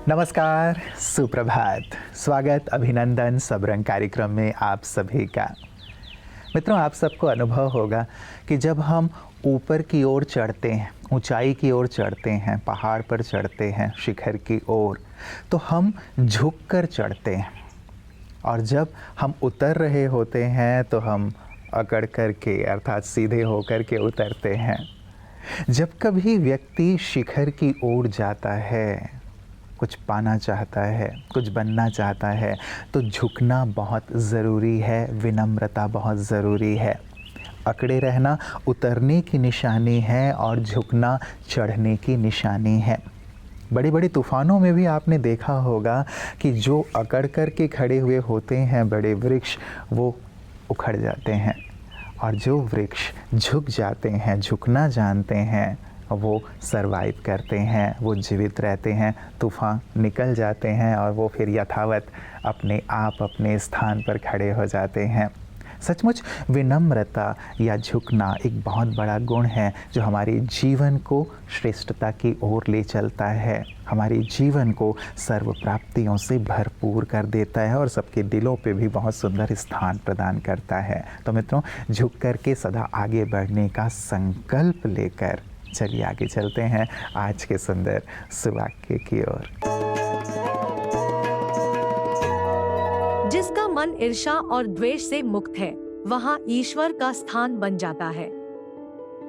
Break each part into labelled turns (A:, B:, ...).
A: नमस्कार, सुप्रभात, स्वागत, अभिनंदन सबरंग कार्यक्रम में आप सभी का। मित्रों, आप सबको अनुभव होगा कि जब हम ऊपर की ओर चढ़ते हैं, ऊंचाई की ओर चढ़ते हैं, पहाड़ पर चढ़ते हैं, शिखर की ओर, तो हम झुककर चढ़ते हैं और जब हम उतर रहे होते हैं तो हम अकड़ कर के अर्थात सीधे होकर के उतरते हैं। जब कभी व्यक्ति शिखर की ओर जाता है, कुछ पाना चाहता है, कुछ बनना चाहता है, तो झुकना बहुत ज़रूरी है, विनम्रता बहुत ज़रूरी है। अकड़े रहना उतरने की निशानी है और झुकना चढ़ने की निशानी है। बड़ी बड़ी तूफ़ानों में भी आपने देखा होगा कि जो अकड़ कर के खड़े हुए होते हैं बड़े वृक्ष, वो उखड़ जाते हैं और जो वृक्ष झुक जाते हैं, झुकना जानते हैं, वो सरवाइव करते हैं, वो जीवित रहते हैं, तूफ़ान निकल जाते हैं और वो फिर यथावत अपने आप अपने स्थान पर खड़े हो जाते हैं। सचमुच विनम्रता या झुकना एक बहुत बड़ा गुण है जो हमारे जीवन को श्रेष्ठता की ओर ले चलता है, हमारे जीवन को सर्व प्राप्तियों से भरपूर कर देता है और सबके दिलों पे भी बहुत सुंदर स्थान प्रदान करता है। तो मित्रों, झुक कर के सदा आगे बढ़ने का संकल्प लेकर चलिए आगे चलते हैं आज के सुंदर सुवाक्य की ओर।
B: जिसका मन ईर्ष्या और द्वेष से मुक्त है, वहाँ ईश्वर का स्थान बन जाता है।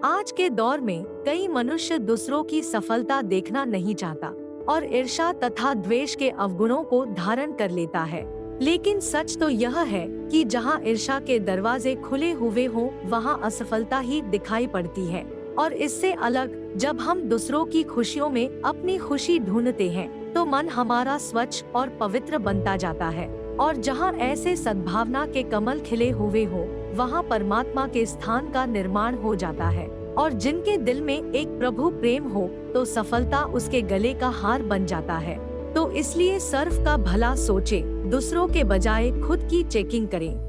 B: आज के दौर में कई मनुष्य दूसरों की सफलता देखना नहीं चाहता और ईर्ष्या तथा द्वेष के अवगुणों को धारण कर लेता है। लेकिन सच तो यह है कि जहाँ ईर्ष्या के दरवाजे खुले हुए हों, वहाँ असफलता ही दिखाई पड़ती है। और इससे अलग जब हम दूसरों की खुशियों में अपनी खुशी ढूंढते हैं, तो मन हमारा स्वच्छ और पवित्र बनता जाता है। और जहाँ ऐसे सद्भावना के कमल खिले हुए हो, वहाँ परमात्मा के स्थान का निर्माण हो जाता है। और जिनके दिल में एक प्रभु प्रेम हो, तो सफलता उसके गले का हार बन जाता है। तो इसलिए सर्व का भला सोचे, दूसरों के बजाय खुद की चेकिंग करें।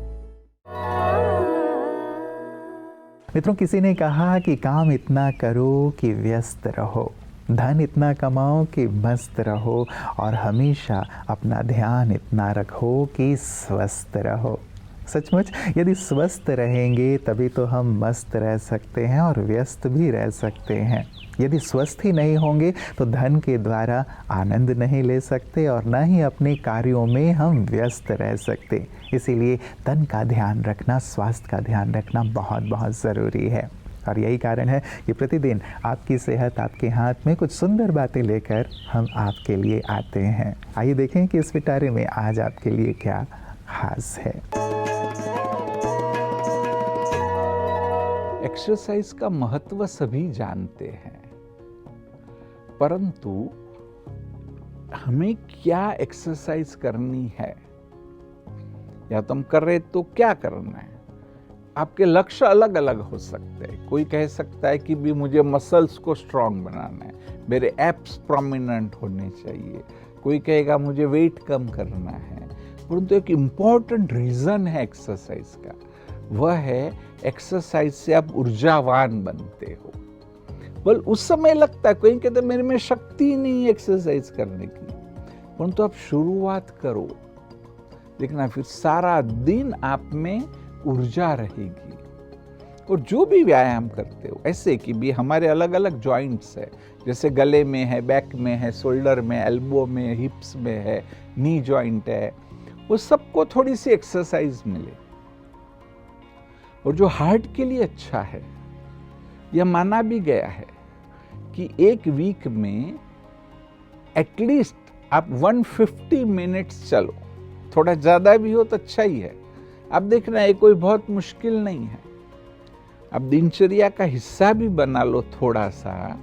A: मित्रों, किसी ने कहा कि काम इतना करो कि व्यस्त रहो, धन इतना कमाओ कि मस्त रहो और हमेशा अपना ध्यान इतना रखो कि स्वस्थ रहो। सचमुच यदि स्वस्थ रहेंगे तभी तो हम मस्त रह सकते हैं और व्यस्त भी रह सकते हैं। यदि स्वस्थ ही नहीं होंगे तो धन के द्वारा आनंद नहीं ले सकते और न ही अपने कार्यों में हम व्यस्त रह सकते। इसीलिए तन का ध्यान रखना, स्वास्थ्य का ध्यान रखना बहुत बहुत ज़रूरी है। और यही कारण है कि प्रतिदिन आपकी सेहत आपके हाथ में कुछ सुंदर बातें लेकर हम आपके लिए आते हैं। आइए देखें कि इस पिटारे में आज आपके लिए क्या खास है।
C: एक्सरसाइज का महत्व सभी जानते हैं, परंतु हमें क्या एक्सरसाइज करनी है या तो हम कर रहे तो क्या करना है। आपके लक्ष्य अलग अलग हो सकते हैं। कोई कह सकता है कि भी मुझे मसल्स को स्ट्रांग बनाना है, मेरे एप्स प्रोमिनेंट होने चाहिए। कोई कहेगा मुझे वेट कम करना है। परंतु एक इम्पॉर्टेंट रीजन है एक्सरसाइज का, वह है एक्सरसाइज से आप ऊर्जावान बनते हो। बल उस समय लगता है, कोई कहते मेरे में शक्ति नहीं है एक्सरसाइज करने की, परंतु आप शुरुआत करो, देखना फिर सारा दिन आप में ऊर्जा रहेगी। और जो भी व्यायाम करते हो, ऐसे कि भी हमारे अलग अलग जॉइंट्स है, जैसे गले में है, बैक में है, शोल्डर में, एल्बो में, हिप्स में है, नी जॉइंट है, वो सबको थोड़ी सी एक्सरसाइज मिले। और जो हार्ट के लिए अच्छा है, यह माना भी गया है कि एक वीक में एटलीस्ट आप 150 मिनट्स चलो। थोड़ा ज़्यादा भी हो तो अच्छा ही है। अब देखना है कोई बहुत मुश्किल नहीं है। अब दिनचर्या का हिस्सा भी बना लो थोड़ा सा,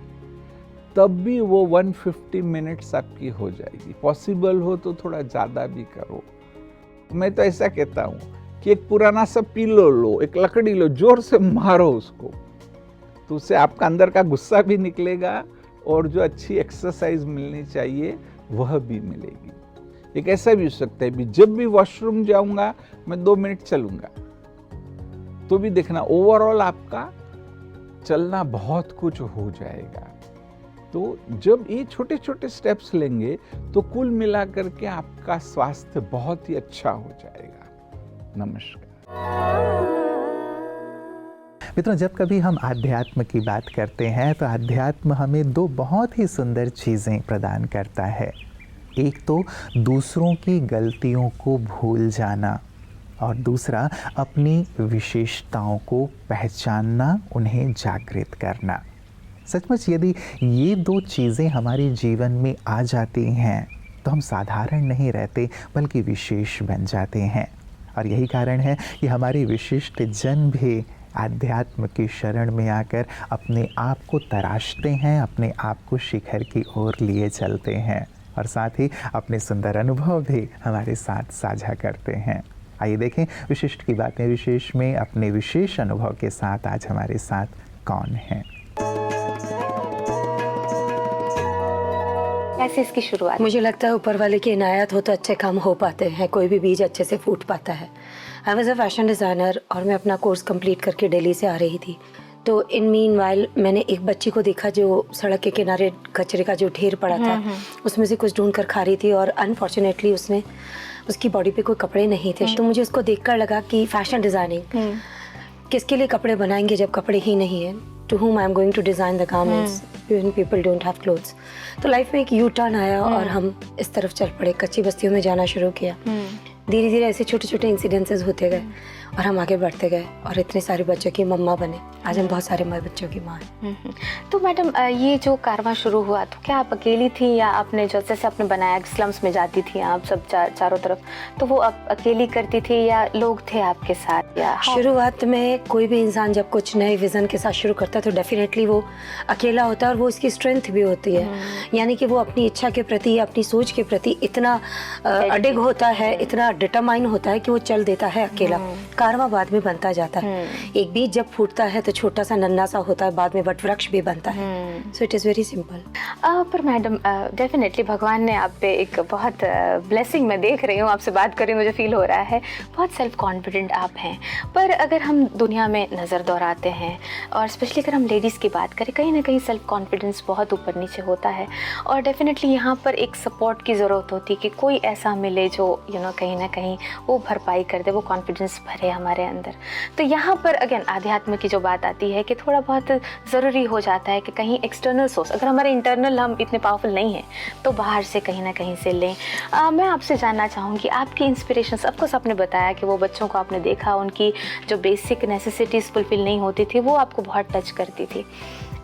C: तब भी वो 150 मिनट्स आपकी हो जाएगी। पॉसिबल हो तो थोड़ा ज़्यादा भी करो। मैं तो ऐसा कहता हूँ कि एक पुराना सा पिलो लो, एक लकड़ी लो, जोर से मारो उसको, तो उससे आपका अंदर का गुस्सा भी निकलेगा और जो अच्छी एक्सरसाइज मिलनी चाहिए वह भी मिलेगी। एक ऐसा भी हो सकता है भी जब भी वॉशरूम जाऊंगा मैं 2 मिनट चलूंगा, तो भी देखना ओवरऑल आपका चलना बहुत कुछ हो जाएगा। तो जब ये छोटे छोटे स्टेप्स लेंगे तो कुल मिलाकर के आपका स्वास्थ्य बहुत ही अच्छा हो जाएगा। नमस्कार।
A: मित्रों, जब कभी हम आध्यात्म की बात करते हैं तो आध्यात्म हमें दो बहुत ही सुंदर चीज़ें प्रदान करता है। एक तो दूसरों की गलतियों को भूल जाना और दूसरा अपनी विशेषताओं को पहचानना, उन्हें जागृत करना। सचमुच यदि ये दो चीज़ें हमारे जीवन में आ जाती हैं तो हम साधारण नहीं रहते बल्कि विशेष बन जाते हैं। और यही कारण है कि हमारे विशिष्ट जन भी आध्यात्म की शरण में आकर अपने आप को तराशते हैं, अपने आप को शिखर की ओर लिए चलते हैं और साथ ही अपने सुंदर अनुभव भी हमारे साथ साझा करते हैं। आइए देखें विशिष्ट की बातें विशेष में अपने विशेष अनुभव के साथ आज हमारे साथ कौन है।
D: कैसे इसकी शुरुआत?
E: मुझे लगता है ऊपर वाले की इनायत हो तो अच्छे काम हो पाते हैं, कोई भी बीज अच्छे से फूट पाता है। I was a fashion designer और मैं अपना कोर्स कंप्लीट करके दिल्ली से आ रही थी। तो इन मीन वाइल मैंने एक बच्ची को देखा जो सड़क के किनारे कचरे का जो ढेर पड़ा था उसमें से कुछ ढूंढ कर खा रही थी और अनफॉर्चुनेटली उसकी बॉडी पे कोई कपड़े नहीं थे। तो मुझे उसको देखकर लगा कि फैशन डिज़ाइनिंग किसके लिए कपड़े बनाएंगे जब कपड़े ही नहीं है। To whom I am going to design the garments when people don't have clothes। तो लाइफ में एक यू टर्न आया और हम इस तरफ चल पड़े, कच्ची बस्तियों में जाना शुरू किया। धीरे धीरे ऐसे छोटे छोटे इंसिडेंसेस होते गए और हम आगे बढ़ते गए और इतने सारे बच्चों की मम्मा बने। आज हम बहुत सारे बच्चों की माँ हैं।
D: तो मैडम ये जो कारवां शुरू हुआ तो क्या आप अकेली थी या आपने जो जैसे आपने बनाया स्लम्स में जाती थी आप सब चारों तरफ, तो वो आप अकेली करती थी या लोग थे आपके साथ? या
E: शुरुआत में कोई भी इंसान जब कुछ नए विजन के साथ शुरू करता है तो डेफिनेटली वो अकेला होता है और वो उसकी स्ट्रेंथ भी होती है। यानी कि वो अपनी इच्छा के प्रति, अपनी सोच के प्रति इतना अडिग होता है, इतना डिटरमाइन होता है कि वो चल देता है अकेला। कारवां बाद में बनता जाता है। एक बीज जब फूटता है तो छोटा सा नन्हा सा होता है, बाद में वट वृक्ष भी बनता है। So it is very simple.
D: पर मैडम डेफिनेटली भगवान ने आप पे एक बहुत ब्लेसिंग मैं देख रही हूँ, आपसे बात कर रही हूँ, मुझे फील हो रहा है बहुत सेल्फ कॉन्फिडेंट आप हैं। पर अगर हम दुनिया में नज़र दौड़ाते हैं और स्पेशली अगर हम लेडीज़ की बात करें, कहीं ना कहीं सेल्फ कॉन्फिडेंस बहुत ऊपर नीचे होता है और डेफिनेटली यहाँ पर एक सपोर्ट की ज़रूरत होती है कि कोई ऐसा मिले जो कहीं ना कहीं वो भरपाई कर दे, वो कॉन्फिडेंस भरे हमारे अंदर। तो यहाँ पर अगेन आध्यात्म की जो बात आती है कि थोड़ा बहुत ज़रूरी हो जाता है कि कहीं एक्सटर्नल सोर्स, अगर हमारे इंटरनल हम इतने पावरफुल नहीं हैं तो बाहर से कहीं ना कहीं से लें। मैं आपसे जानना चाहूँगी आपकी इंस्पिरेशंस। ऑफकोर्स आपने बताया कि वो बच्चों को आपने देखा, उनकी जो बेसिक नेसेसिटीज़ फुलफिल नहीं होती थी वो आपको बहुत टच करती थी।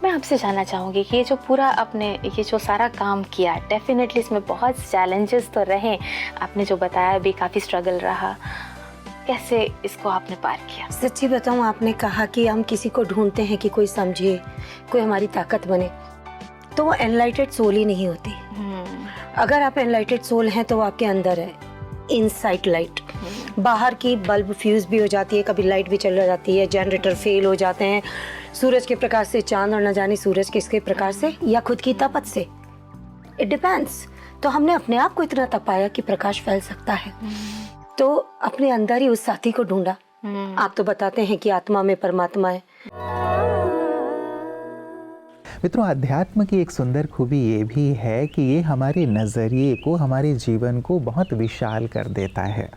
D: मैं आपसे जानना चाहूँगी कि ये जो पूरा आपने ये जो सारा काम किया, डेफिनेटली इसमें बहुत चैलेंजेस तो रहे, आपने जो बताया भी काफ़ी स्ट्रगल रहा, कैसे इसको आपने पार किया?
E: सच्ची बताऊँ, आपने कहा कि हम किसी को ढूंढते हैं कि कोई समझे, कोई हमारी ताकत बने, तो वो एनलाइटेड सोल ही नहीं होती। अगर आप एनलाइटेड सोल हैं तो वो आपके अंदर है, इनसाइड लाइट। बाहर की बल्ब फ्यूज भी हो जाती है, कभी लाइट भी चल जाती है, जनरेटर फेल हो जाते हैं, सूरज के प्रकाश से चांद और न जाने सूरज किसके प्रकाश से या खुद की तपत से, इट डिपेंड्स। तो हमने अपने आप को इतना तपाया कि प्रकाश फैल सकता है, तो अपने अंदर ही उस साथी को ढूंढा। आप तो बताते हैं कि आत्मा में परमात्मा है।
A: मित्रों, अध्यात्म की एक सुंदर खूबी ये भी है कि ये हमारे नज़रिए को, हमारे जीवन को बहुत विशाल कर देता है।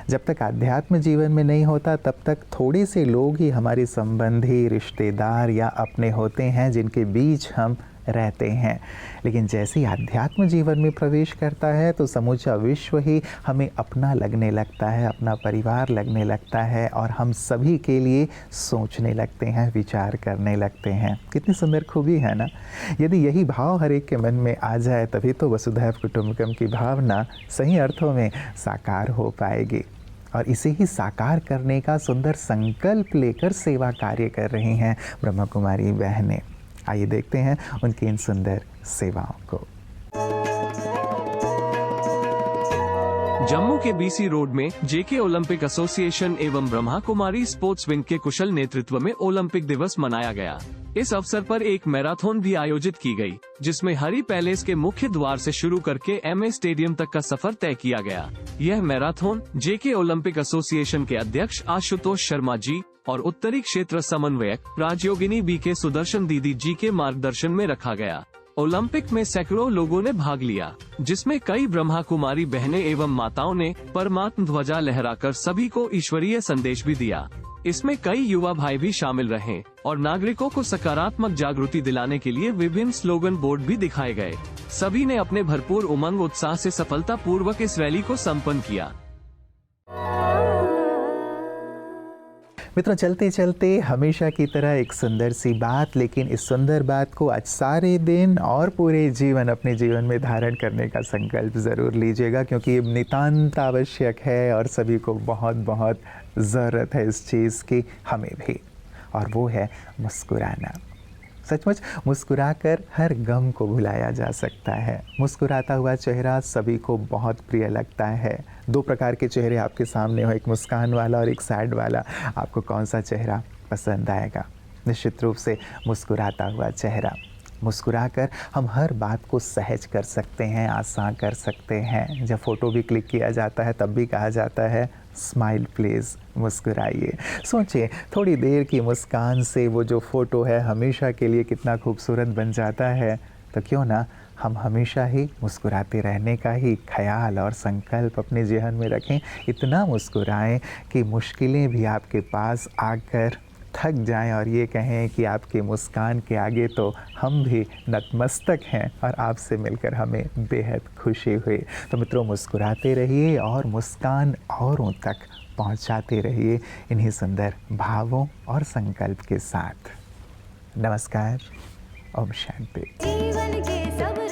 A: जब तक अध्यात्म जीवन में नहीं होता तब तक थोड़े से लोग ही हमारे संबंधी, रिश्तेदार या अपने होते हैं जिनके बीच हम रहते हैं। लेकिन जैसे ही अध्यात्म जीवन में प्रवेश करता है तो समूचा विश्व ही हमें अपना लगने लगता है, अपना परिवार लगने लगता है और हम सभी के लिए सोचने लगते हैं, विचार करने लगते हैं। कितनी सुंदर खूबी है ना। यदि यही भाव हर एक के मन में आ जाए तभी तो वसुधैव कुटुंबकम की भावना सही अर्थों में साकार हो पाएगी। और इसे ही साकार करने का सुंदर संकल्प लेकर सेवा कार्य कर रही हैं ब्रह्मा कुमारी बहनें। आइए देखते हैं उनकी इन सुंदर सेवाओं को।
F: जम्मू के बीसी रोड में जेके ओलंपिक एसोसिएशन एवं ब्रह्मा कुमारी स्पोर्ट्स विंग के कुशल नेतृत्व में ओलंपिक दिवस मनाया गया। इस अवसर पर एक मैराथन भी आयोजित की गई, जिसमें हरी पैलेस के मुख्य द्वार से शुरू करके एमए स्टेडियम तक का सफर तय किया गया। यह मैराथन जेके ओलंपिक एसोसिएशन के अध्यक्ष आशुतोष शर्मा जी और उत्तरी क्षेत्र समन्वयक राजयोगिनी बी के सुदर्शन दीदी जी के मार्गदर्शन में रखा गया। ओलंपिक में सैकड़ों लोगों ने भाग लिया, जिसमें कई ब्रह्मा कुमारी बहनें एवं माताओं ने परमात्म ध्वजा लहराकर सभी को ईश्वरीय संदेश भी दिया। इसमें कई युवा भाई भी शामिल रहे और नागरिकों को सकारात्मक जागृति दिलाने के लिए विभिन्न स्लोगन बोर्ड भी दिखाए गए। सभी ने अपने भरपूर उमंग उत्साह से सफलतापूर्वक इस रैली को संपन्न किया।
A: मित्रों, चलते चलते हमेशा की तरह एक सुंदर सी बात, लेकिन इस सुंदर बात को आज सारे दिन और पूरे जीवन अपने जीवन में धारण करने का संकल्प ज़रूर लीजिएगा, क्योंकि ये नितांत आवश्यक है और सभी को बहुत बहुत ज़रूरत है इस चीज़ की, हमें भी। और वो है मुस्कुराना। सचमुच मुस्कुराकर हर गम को भुलाया जा सकता है। मुस्कुराता हुआ चेहरा सभी को बहुत प्रिय लगता है। दो प्रकार के चेहरे आपके सामने हो, एक मुस्कान वाला और एक सैड वाला। आपको कौन सा चेहरा पसंद आएगा? निश्चित रूप से मुस्कुराता हुआ चेहरा। मुस्कुराकर हम हर बात को सहज कर सकते हैं, आसान कर सकते हैं। जब फ़ोटो भी क्लिक किया जाता है तब भी कहा जाता है स्माइल प्लीज़, मुस्कुराइए। सोचिए, थोड़ी देर की मुस्कान से वो जो फ़ोटो है हमेशा के लिए कितना खूबसूरत बन जाता है। तो क्यों ना हम हमेशा ही मुस्कुराते रहने का ही ख्याल और संकल्प अपने जेहन में रखें। इतना मुस्कुराएं कि मुश्किलें भी आपके पास आकर थक जाएं और ये कहें कि आपकी मुस्कान के आगे तो हम भी नतमस्तक हैं और आपसे मिलकर हमें बेहद खुशी हुई। तो मित्रों, मुस्कुराते रहिए और मुस्कान औरों तक पहुंचाते रहिए इन्हीं सुंदर भावों और संकल्प के साथ। नमस्कार। ओम शांति।
G: जीवन के सब